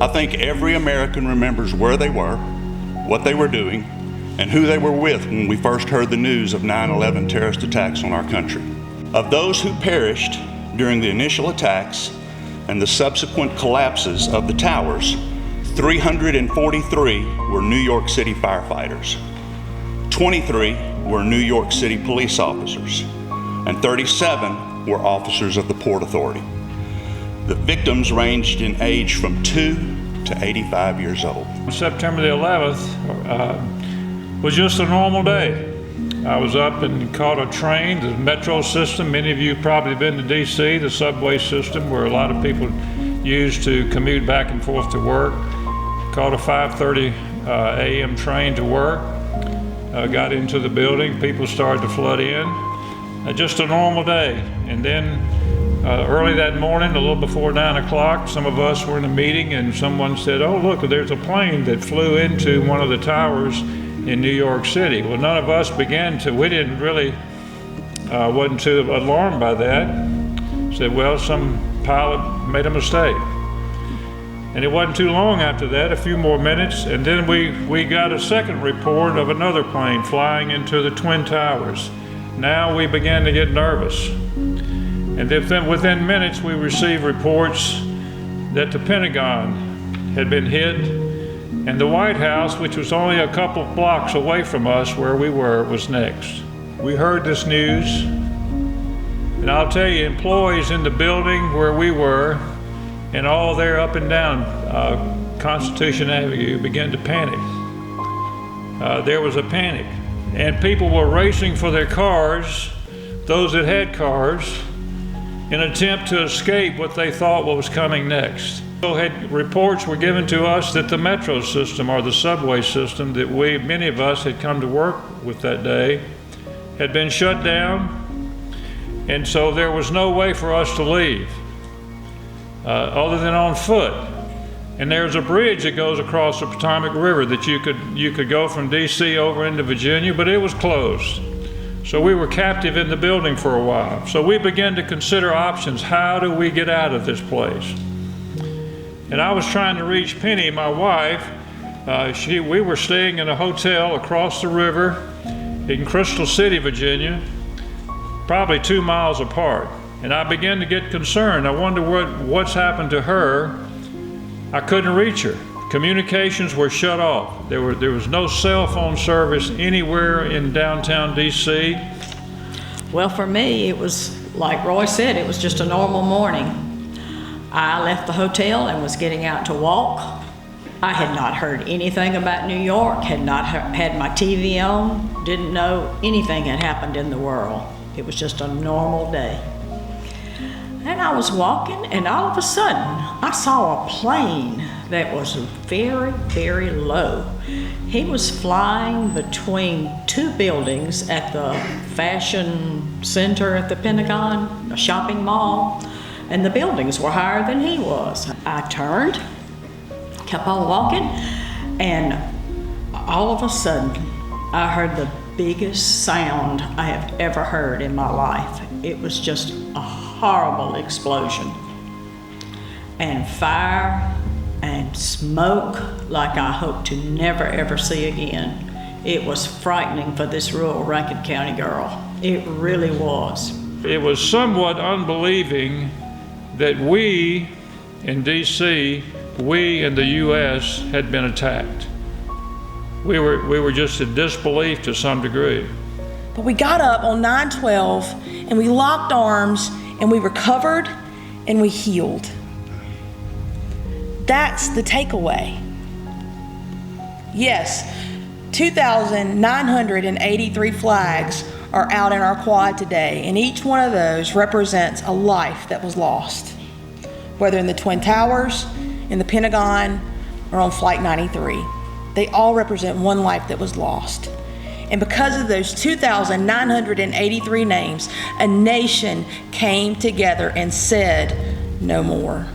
I think every American remembers where they were, what they were doing, and who they were with when we first heard the news of 9/11 terrorist attacks on our country. Of those who perished during the initial attacks and the subsequent collapses of the towers, 343 were New York City firefighters, 23 were New York City police officers, and 37 were officers of the Port Authority. The victims ranged in age from 2 to 85 years old. September the 11th was just a normal day. I was up and caught a train, the metro system. Many of you probably been to DC, the subway system where a lot of people use to commute back and forth to work. Caught a 5:30 a.m. train to work. Got into the building, people started to flood in. Just a normal day. And then early that morning, a little before 9 o'clock, some of us were in a meeting and someone said, "Oh, look, there's a plane that flew into one of the towers in New York City." Well, none of us we didn't really, wasn't too alarmed by that. Said, well, some pilot made a mistake. And it wasn't too long after that, a few more minutes, and then we got a second report of another plane flying into the Twin Towers. Now we began to get nervous. And then within minutes, we received reports that the Pentagon had been hit, and the White House, which was only a couple blocks away from us where we were, was next. We heard this news, and I'll tell you, employees in the building where we were, and all there up and down Constitution Avenue began to panic. There was a panic, and people were racing for their cars, those that had cars, in an attempt to escape what they thought was coming next. So reports were given to us that the metro system, or the subway system that many of us had come to work with that day, had been shut down, and so there was no way for us to leave other than on foot. And there's a bridge that goes across the Potomac River that you could go from DC over into Virginia, but it was closed. So we were captive in the building for a while. So we began to consider options. How do we get out of this place? And I was trying to reach Penny, my wife. We were staying in a hotel across the river in Crystal City, Virginia, probably 2 miles apart. And I began to get concerned. I wonder what's happened to her. I couldn't reach her. Communications were shut off. There was no cell phone service anywhere in downtown DC. Well, for me, it was, like Roy said, it was just a normal morning. I left the hotel and was getting out to walk. I had not heard anything about New York, had not had my TV on, didn't know anything had happened in the world. It was just a normal day. And I was walking, and all of a sudden, I saw a plane that was very, very low. He was flying between two buildings at the fashion center at the Pentagon, a shopping mall, and the buildings were higher than he was. I turned, kept on walking, and all of a sudden, I heard the biggest sound I have ever heard in my life. It was just a horrible explosion, and fire and smoke like I hope to never ever see again. It was frightening for this rural Rankin County girl. It really was. It was somewhat unbelieving that we in DC, we in the US had been attacked. We were just in disbelief to some degree. But we got up on 9/12 and we locked arms and we recovered and we healed. That's the takeaway. Yes, 2,983 flags are out in our quad today, and each one of those represents a life that was lost, whether in the Twin Towers, in the Pentagon, or on Flight 93. They all represent one life that was lost. And because of those 2,983 names, a nation came together and said, no more.